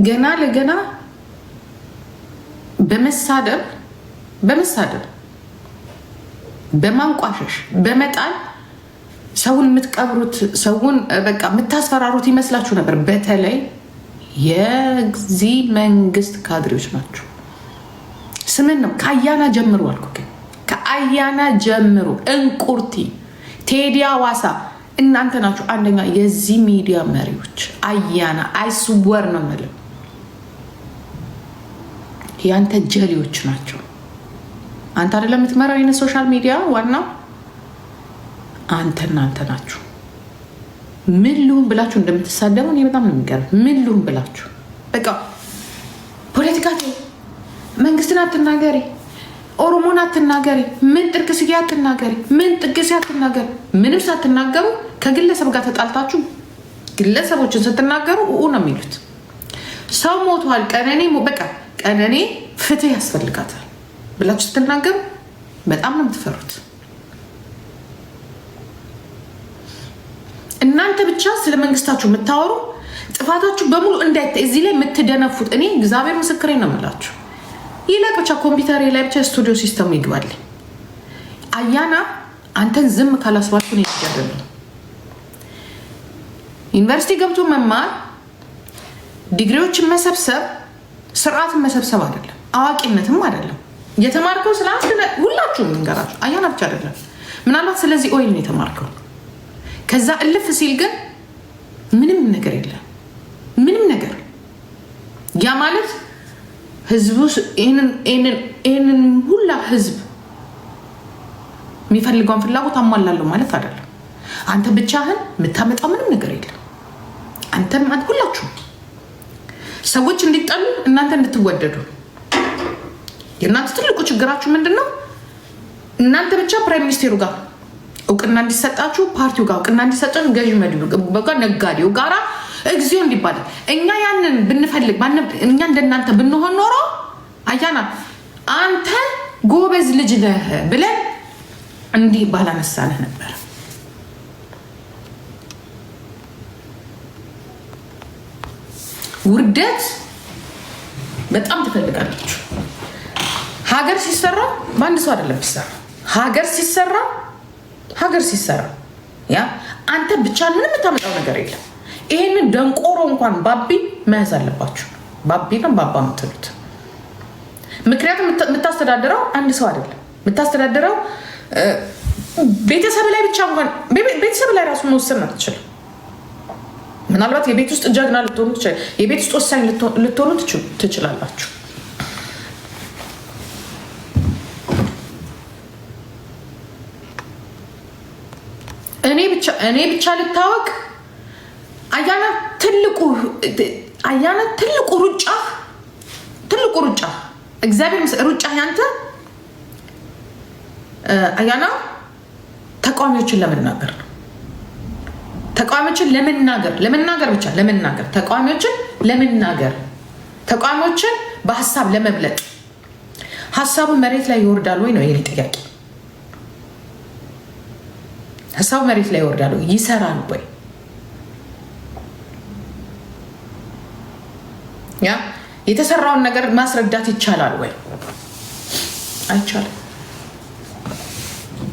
ገና ለገና በመሳደብ በማንቋሸሽ በመጣል ሰውን የምትቀብሩት ሰውን በቃ የምታስፈራሩት ይመስላችሁ ነበር። በተለይ የዚህ መንግስት ካድሬዎች ናቸው። ስምን ነው ከአያና ጀምሩ አልኩ። ከአያና ጀምሩ እንቁርቲ፣ ቴዲ አዋሳ እናንተ ናችሁ አንደኛ የዚህ ሚዲያ መሪዎች። አያና አይስወር ነው የምልህ ያንተ ጀሌዎች ናቸው። አንተ አይደለም የምትመራው የነ ሶሻል ሚዲያ ዋናው አንተ ናችሁ። ምን ልሁን ብላችሁ እንደምትሳደሙ እኔ በጣም ነው የሚገርም። ምን ልሁን ብላችሁ በቃ ፖለቲካ መንግስትን አትናገሪ፣ ኦሮሞን አትናገሪ፣ ምን ጥርቅስያ አትናገሪ፣ ምን ጥቅስያ አትናገሪ። ምንም ሳትናገሩ ከግለሰብ ጋር ተጣልታችሁ ግለሰቦችን ስትናገሩ ነው የሚሉት። ሰው ሞቷል፣ ቀነኔ በቃ ቀነኔ ፍትህ ያስፈልጋታል ብላችሁ ስትናገሩ በጣም ነው የምትፈሩት። እናንተ ብቻ ስለ መንግስታችሁ የምታወሩ ጥፋታችሁ በሙሉ እንዳይታይ እዚህ ላይ የምትደነፉት እኔ እግዚአብሔር ምስክሬ ነው የምላችሁ። ይላቅ ብቻ ኮምፒውተር ላይ ብቻ ስቱዲዮ ሲስተም ይግባል። አያና አንተን ዝም ካላስባልኩ ነው ይጀደሉ። ዩኒቨርሲቲ ገብቶ መማር ዲግሪዎችን መሰብሰብ ስርዓትን መሰብሰብ አይደለም፣ አዋቂነትም አይደለም። የተማርከው ስለ አንተ ሁላችሁም እንገራችሁ አያና ብቻ አይደለም። ምናልባት ስለዚህ ኦይል ነው የተማርከው። ከዛ እልፍ ሲል ግን ምንም ነገር የለም። ምንም ነገር ያ ማለት ህዝቡ ይህንን ሁላ ህዝብ የሚፈልገውን ፍላጎት አሟላለሁ ማለት አይደለም። አንተ ብቻህን የምታመጣው ምንም ነገር የለም። አንተም ሁላችሁም ሰዎች እንዲጠሉ እናንተ እንድትወደዱ። የእናንተ ትልቁ ችግራችሁ ምንድን ነው? እናንተ ብቻ ፕራይም ሚኒስቴሩ ጋር እውቅና እንዲሰጣችሁ፣ ፓርቲው ጋር እውቅና እንዲሰጠን፣ ገዥ መድሉ ጋር ነጋዴው ጋራ እግዚኦ እንዲባል እኛ ያንን ብንፈልግ እኛ እንደናንተ ብንሆን ኖሮ አያና አንተ ጎበዝ ልጅ ነህ ብለን እንዲህ ባላነሳነህ ነበር። ውርደት በጣም ትፈልጋለች። ሀገር ሲሰራ በአንድ ሰው አይደለም ሲሰራ። ሀገር ሲሰራ ያ አንተ ብቻ ምንም የምታመጣው ነገር የለም። ይሄንን ደንቆሮ እንኳን ባቢ መያዝ አለባችሁ። ባቢ ነው ባባ የምትሉት። ምክንያቱም የምታስተዳድረው አንድ ሰው አይደለም። የምታስተዳድረው ቤተሰብ ላይ ብቻ እንኳን ቤተሰብ ላይ ራሱ መወሰን አትችልም። ምናልባት የቤት ውስጥ ጀግና ልትሆኑ ትችላላችሁ። የቤት ውስጥ ወሳኝ ልትሆኑ ትችላላችሁ። እኔ ብቻ ልታወቅ አያና ትልቁ ሩጫ እግዚአብሔር ሩጫ ያንተ አያና ተቃዋሚዎችን ለመናገር ነው። ተቃዋሚዎችን ተቃዋሚዎችን በሀሳብ ለመብለጥ ሀሳቡ መሬት ላይ ይወርዳል ወይ ነው የኔ ጥያቄ። ሀሳቡ መሬት ላይ ይወርዳል ወይ? ይሰራል ወይ? ያ የተሰራውን ነገር ማስረዳት ይቻላል ወይ? አይቻልም።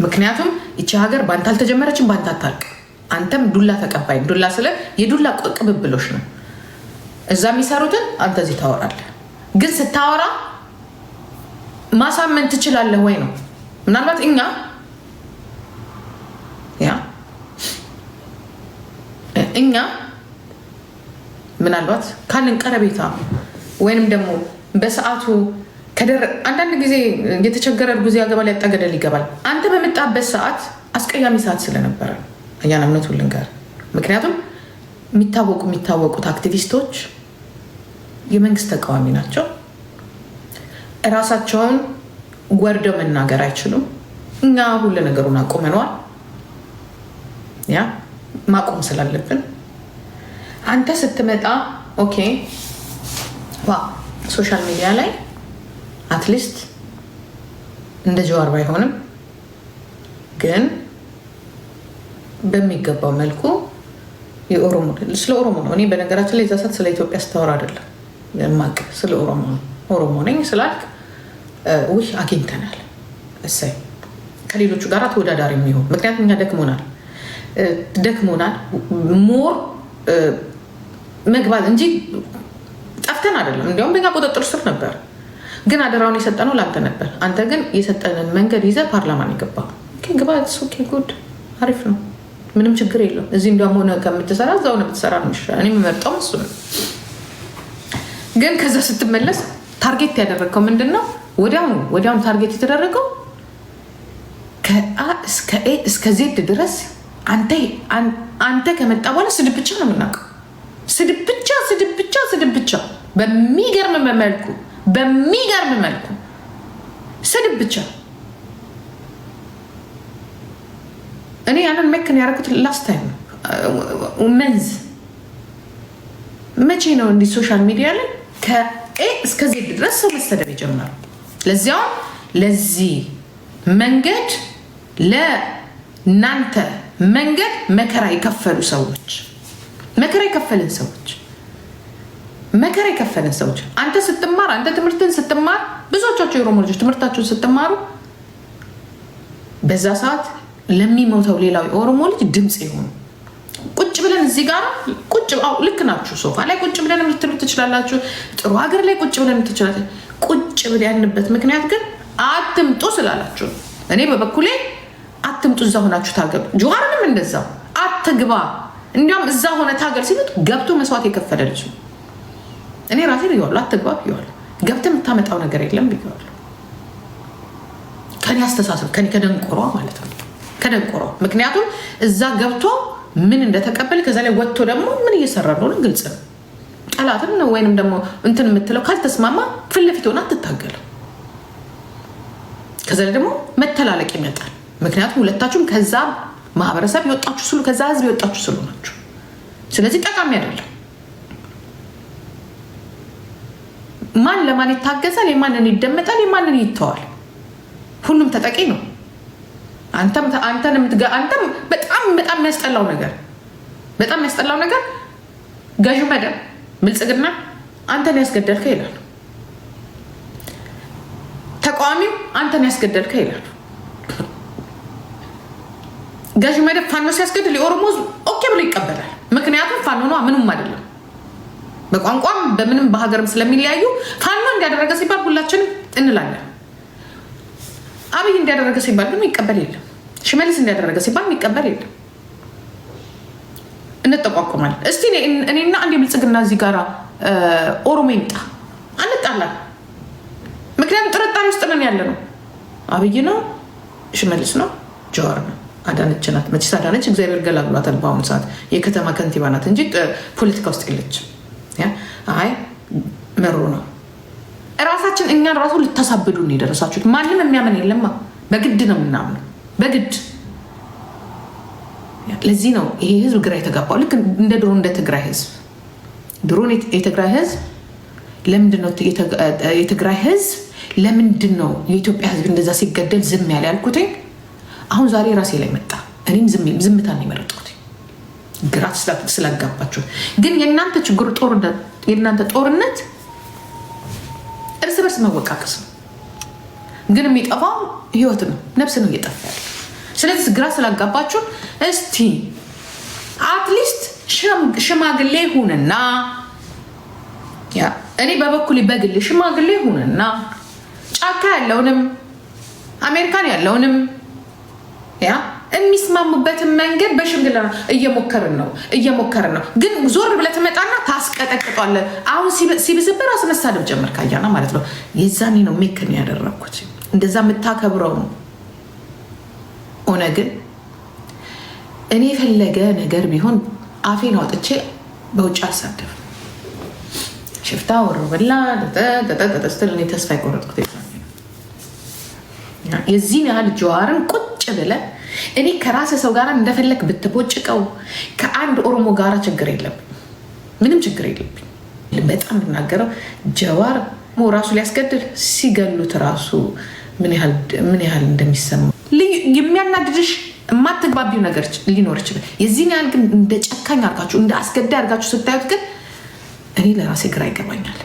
ምክንያቱም ይቺ ሀገር ባንተ አልተጀመረችም፣ ባንተ አታልቅ። አንተም ዱላ ተቀባይ፣ ዱላ ስለ የዱላ ቅብብሎች ነው። እዛ የሚሰሩትን አንተ እዚህ ታወራለህ። ግን ስታወራ ማሳመን ትችላለህ ወይ ነው። ምናልባት እኛ ምናልባት ካለን ቀረቤታ ወይንም ደግሞ በሰዓቱ አንዳንድ ጊዜ የተቸገረ እርጉዝ ያገባል፣ ያጠገደል ይገባል። አንተ በመጣበት ሰዓት አስቀያሚ ሰዓት ስለነበረ እኛን እምነቱን ልንገር። ምክንያቱም የሚታወቁት አክቲቪስቶች የመንግስት ተቃዋሚ ናቸው። እራሳቸውን ወርደው መናገር አይችሉም። እኛ ሁሉ ነገሩን አቁመነዋል። ያ ማቆም ስላለብን አንተ ስትመጣ ኦኬ ሶሻል ሚዲያ ላይ አትሊስት እንደ ጀዋር ባይሆንም ግን በሚገባው መልኩ የኦሮሞ ስለ ኦሮሞ ነው። እኔ በነገራችን ላይ ዛሳት ስለ ኢትዮጵያ ስታወራ አይደለም ማቅ ስለ ኦሮሞ ነው። ኦሮሞ ነኝ ስላልክ ውይ አግኝተናል። እሰይ ከሌሎቹ ጋር ተወዳዳሪ የሚሆን ምክንያቱም እኛ ደክሞናል ሞር መግባት እንጂ ጠፍተን አይደለም። እንዲያውም በኛ ቁጥጥር ስር ነበር፣ ግን አደራውን የሰጠነው ላንተ ነበር። አንተ ግን የሰጠንን መንገድ ይዘህ ፓርላማን የገባ ግባ። ጉድ አሪፍ ነው፣ ምንም ችግር የለው። እዚህ እንዲያውም ሆነ ከምትሰራ እዛው ነው ብትሰራ ነው የሚሻለው። እኔ የምመርጠው እሱ ነው። ግን ከዛ ስትመለስ ታርጌት ያደረግከው ምንድን ነው? ወዲያውኑ ታርጌት የተደረገው ከአ እስከ ኤ እስከ ዜድ ድረስ አንተ ከመጣ በኋላ ስድብ ብቻ ነው የምናውቀው። ስድብ ብቻ በሚገርም መልኩ ስድብ ብቻ። እኔ ያንን መክን ያደረኩት ላስት ታይም መንዝ መቼ ነው እንዲህ ሶሻል ሚዲያ ላይ ከኤ እስከ ዜድ ድረስ ሰው መሰደብ የጀመረው? ለዚያውም ለዚህ መንገድ ለናንተ መንገድ መከራ የከፈሉ ሰዎች መከራ የከፈልን ሰዎች አንተ ስትማር አንተ ትምህርትን ስትማር ብዙዎቻቸው የኦሮሞ ልጆች ትምህርታቸውን ስትማሩ በዛ ሰዓት ለሚሞተው ሌላው የኦሮሞ ልጅ ድምፅ የሆኑ ቁጭ ብለን እዚህ ጋር ልክ ናችሁ። ሶፋ ላይ ቁጭ ብለን ልትሉ ትችላላችሁ። ጥሩ ሀገር ላይ ቁጭ ብለን ትችላላችሁ። ቁጭ ብለን ያንበት ምክንያት ግን አትምጡ ስላላችሁ። እኔ በበኩሌ አትምጡ፣ እዛ ሆናችሁ ታገሉ። ጆሃርንም እንደዛው አትግባ፣ እንዲያውም እዛ ሆነ ታገል ሲሉት ገብቶ መስዋዕት የከፈለ ልጅ ነው። እኔ ራሴ ብየዋለሁ፣ አትግባ ብየዋለሁ። ገብተህ የምታመጣው ነገር የለም ብየዋለሁ። ከኔ አስተሳሰብ ከደንቆሯ ማለት ነው፣ ከደንቆሯ። ምክንያቱም እዛ ገብቶ ምን እንደተቀበል ከዛ ላይ ወጥቶ ደግሞ ምን እየሰራ እንደሆነ ግልጽ ነው። ጠላትን ነው ወይንም ደግሞ እንትን የምትለው ካልተስማማ ፊት ለፊት ሆና አትታገለው። ከዛ ላይ ደግሞ መተላለቅ ይመጣል። ምክንያቱም ሁለታችሁም ከዛ ማህበረሰብ የወጣችሁ ስሉ ከዛ ህዝብ የወጣችሁ ስሉ ናችሁ። ስለዚህ ጠቃሚ አይደለም። ማን ለማን ይታገዛል? የማንን ይደመጣል? የማንን ይተዋል? ሁሉም ተጠቂ ነው። አንተም በጣም የሚያስጠላው ነገር ገዢው መደብ ብልጽግና አንተን ያስገደልከ ይላሉ። ተቃዋሚው አንተን ያስገደልከ ይላሉ። ገዢው መደብ ፋኖ ሲያስገድል የኦሮሞ ህዝብ ኦኬ ብሎ ይቀበላል። ምክንያቱም ፋኖ ነው፣ ምንም አይደለም። በቋንቋም በምንም በሀገርም ስለሚለያዩ ፋኖ እንዲያደረገ ሲባል ሁላችንም እንላለን። አብይ እንዲያደረገ ሲባል ግን ይቀበል የለም። ሽመልስ እንዲያደረገ ሲባል ይቀበል የለም። እንጠቋቁማለን። እስቲ እኔና አንድ የብልጽግና እዚህ ጋር ኦሮሞ ይምጣ አንጣላለን። ምክንያቱም ጥርጣሬ ውስጥ ነን ያለ ነው። አብይ ነው፣ ሽመልስ ነው፣ ጀዋር ነው፣ አዳነች ናት። መቼስ አዳነች እግዚአብሔር ገላግሏታል። በአሁኑ ሰዓት የከተማ ከንቲባ ናት እንጂ ፖለቲካ ውስጥ የለችም። አይ መሮ ነው። እራሳችን እኛን ራሱ ልታሳብዱን የደረሳችሁት። ማንም የሚያምን የለማ። በግድ ነው የምናምነው፣ በግድ። ለዚህ ነው ይሄ ህዝብ ግራ የተጋባው። ልክ እንደ ድሮ እንደ ትግራይ ህዝብ ድሮ የትግራይ ህዝብ ለምንድነው የትግራይ ህዝብ ለምንድን ነው የኢትዮጵያ ህዝብ እንደዛ ሲገደል ዝም ያለ ያልኩትኝ? አሁን ዛሬ ራሴ ላይ መጣ። እኔም ዝምታን የመረጥኩት ግራ ስላጋባችሁ። ግን የእናንተ ችግሩ የእናንተ ጦርነት እርስ በርስ መወቃቀስ ነው። ግን የሚጠፋው ህይወት ነው፣ ነፍስ ነው እየጠፋ ያለ። ስለዚህ ግራ ስላጋባችሁ እስቲ አትሊስት ሽማግሌ ሁንና፣ እኔ በበኩሌ በግሌ ሽማግሌ ሁንና ጫካ ያለውንም አሜሪካን ያለውንም የሚስማሙበትን መንገድ በሽምግልና እየሞከርን ነው። ግን ዞር ብለህ ትመጣና ታስቀጠቅጧለህ። አሁን ሲብስብህ ራስ መሳደብ ጀመር ካያና ማለት ነው። የዛኔ ነው ሜክን ያደረግኩት። እንደዛ የምታከብረው ሆነ። ግን እኔ የፈለገ ነገር ቢሆን አፌን አውጥቼ በውጭ አልሳደብም። ሽፍታ ወሮበላ ስትል እኔ ተስፋ የቆረጥኩት የዚህን ያህል ጀዋርን ቁጭ ብለህ እኔ ከራስ ሰው ጋር እንደፈለግ ብትቦጭቀው ከአንድ ኦሮሞ ጋር ችግር የለብኝ፣ ምንም ችግር የለብኝ። በጣም የምናገረው ጀዋር ራሱ ሊያስገድል ሲገሉት ራሱ ምን ያህል እንደሚሰማው የሚያናድድሽ የማትግባቢው ነገር ሊኖር ይችላል። የዚህን ያህል ግን እንደ ጨካኝ አድርጋችሁ እንደ አስገዳይ አድርጋችሁ ስታዩት ግን እኔ ለራሴ ግራ ይገባኛል።